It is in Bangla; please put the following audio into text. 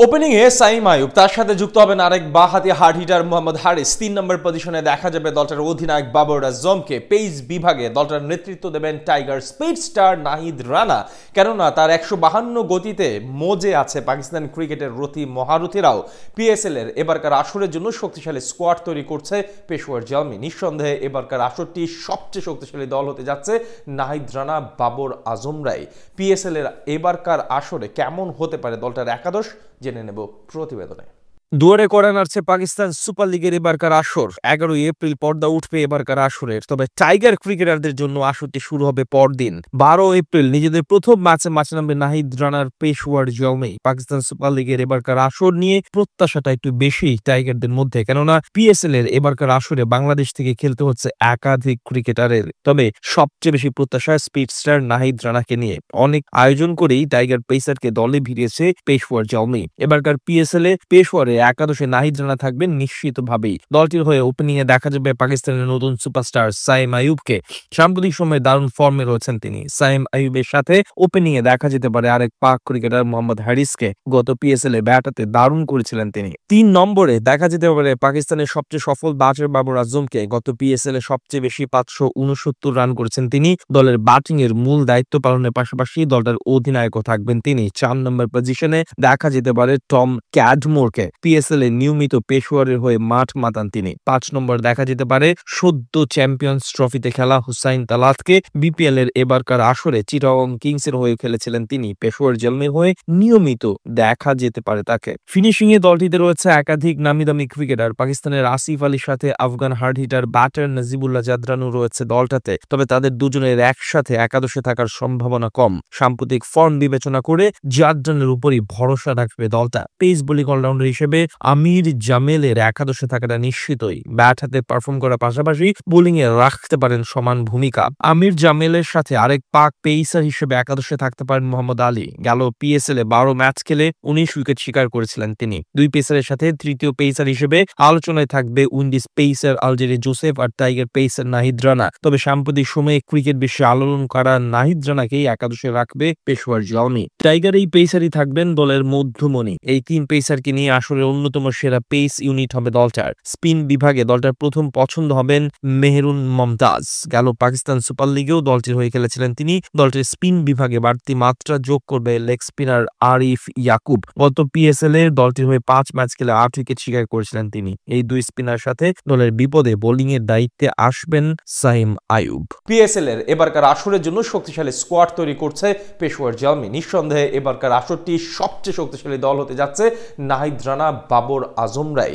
ওপেনিং এ সাইম আইয়ুব, তার সাথে যুক্ত হবেন আরেক বাঁহাতি হার্ড হিটার মোহাম্মদ হারিস। 3 নম্বর পজিশনে দেখা যাবে দলটার অধিনায়ক বাবর আজমকে। পেস বিভাগে দলটার নেতৃত্ব দেবেন tiger speed star Nahid Rana, কেননা তার 152 গতিতে মজে আছে পাকিস্তান ক্রিকেটের রথী মহারথীরাও। পিএসএল এর এবারকার আসরের জন্য শক্তিশালী স্কোয়াড তৈরি করছে পেশোয়ার জালমি। নিঃসন্দেহে এবারকার আসরটি সবচেয়ে শক্তিশালী দল হতে যাচ্ছে নাহিদ রানা, বাবর আজমরাই। পিএসএল এর এবারকার আসরে কেমন হতে পারে দলটার একাদশ জেনে নেব প্রতিবেদনে। দুয়ারে কড়া নাড়ছে পাকিস্তান সুপার লিগের এবারকার আসর। 11 এপ্রিল পর্দা উঠবে এবারকার আসরের। তবে টাইগার ক্রিকেটারদের জন্য আসরটি শুরু হবে পরদিন 12 এপ্রিল। নিজেদের প্রথম ম্যাচে নামবে নাহিদ রানার পেশোয়ার জালমি। পাকিস্তান সুপার লিগের এবারকার আসর নিয়ে প্রত্যাশাটা একটু বেশি টাইগারদের মধ্যে, কেননা পিএসএল এর এবারকার আসরে বাংলাদেশ থেকে খেলতে হচ্ছে একাধিক ক্রিকেটারের। তবে সবচেয়ে বেশি প্রত্যাশা স্পিড স্টার নাহিদ রানাকে নিয়ে। অনেক আয়োজন করেই টাইগার পেসারকে দলে ভিড়িয়েছে পেশোয়ার জালমি। এবারকার পিএসএল এ পেশোয়ারে একাদশে নাহিদ রানা থাকবেন নিশ্চিতভাবেই। দলটির হয়ে ওপেনিং এ দেখা যাবে পাকিস্তানের নতুন সুপারস্টার সাইম আইয়ুবকে। সাম্প্রতিক সময়ে দারুণ ফর্মে রয়েছেন তিনি। সাইম আইয়ুবের সাথে ওপেনিং এ দেখা যেতে পারে আরেক পাক ক্রিকেটার মোহাম্মদ হারিসকে। গত পিএসএল এ ব্যাটাতে দারুণ করেছিলেন তিনি। 3 নম্বরে দেখা যেতে পারে পাকিস্তানের সবচেয়ে সফল ব্যাটার বাবর আজমকে। গত পিএসএল এ সবচেয়ে বেশি 569 রান করেছেন তিনি। দলের ব্যাটিং এর মূল দায়িত্ব পালনের পাশাপাশি দলটার অধিনায়কও থাকবেন তিনি। 4 নম্বর পজিশনে দেখা যেতে পারে টম ক্যাডমোরকে। পিএসএল এ নিয়মিত পেশোয়ারের হয়ে মাঠ মাতান তিনি। 5 নম্বর দেখা যেতে পারে সদ্য চ্যাম্পিয়ন্স ট্রফিতে খেলা হুসাইন তালাতকে। বিপিএল এর এবারকার আসরে চিটাগং কিংস এর হয়ে খেলেছিলেন তিনি। পেশোয়ার জালমির হয়ে নিয়মিত দেখা যেতে পারে তাকে। ফিনিশিং এ দলটিতে রয়েছে একাধিক নামিদামি ক্রিকেটার। পাকিস্তানের আসিফ আলীর সাথে Afghan hard hitter batter Najibullah জাদরানু রয়েছে দলটাতে। তবে তাদের দুজনের একসাথে একাদশে থাকার সম্ভাবনা কম। সাম্প্রতিক ফর্ম বিবেচনা করে জাদরানের উপরই ভরসা রাখবে দলটা। পেস বোলিং অলরাউন্ডার হিসেবে আমির জামেলের একাদশে থাকাটা নিশ্চিতই। ব্যাট হাতে পারফর্ম করার পাশাপাশি বোলিং এ রাখতে পারেন সমান ভূমিকা। আমির জামেলের সাথে আরেক পাক পেসার হিসেবে একাদশে থাকতে পারেন মোহাম্মদ আলী। গেল পিএসএল এ 12 ম্যাচ খেলে 19 উইকেট শিকার করেছিলেন তিনি। দুই পেসারের সাথে তৃতীয় পেসার হিসেবে আলোচনায় থাকবে উইন্ডিজ পেসার আলজেরি জোসেফ আর টাইগার পেসার নাহিদ রানা। তবে সাম্প্রতিক সময়ে ক্রিকেট বিশ্বে আলোড়ন করা নাহিদ রানাকেই একাদশে রাখবে পেশোয়ার জালমি। টাইগার এই পেসারই থাকবেন দলের মধ্যমণি। এই 3 পেসারকে নিয়ে আসলে অন্যতম সেরা পেস ইউনিট হবে দলটার। স্পিন বিভাগে দলটার প্রথম পছন্দ হবেন মেহেরুন মমতাজ। গেল পাকিস্তান সুপার লিগেও দলটির হয়ে খেলেছিলেন তিনি। দলটির স্পিন বিভাগে বাড়তি মাত্রা যোগ করবে লেগ স্পিনার আরিফ ইয়াকুব। গত পিএসএল এর দলটির হয়ে 5 ম্যাচ খেলে 8 উইকেট শিকার করেছিলেন তিনি। এই দুই স্পিনার সাথে দলের বিপদে বোলিং এর দায়িত্বে আসবেন সাইম আইয়ুব। পিএসএল এর এবারকার আসরের জন্য শক্তিশালী স্কোয়াড তৈরি করছে পেশোয়ার জালমি। নিঃসন্দেহে এবারকার আসরটি সবচেয়ে শক্তিশালী দল হতে যাচ্ছে নাহিদ রানা, বাবর আজমরাই।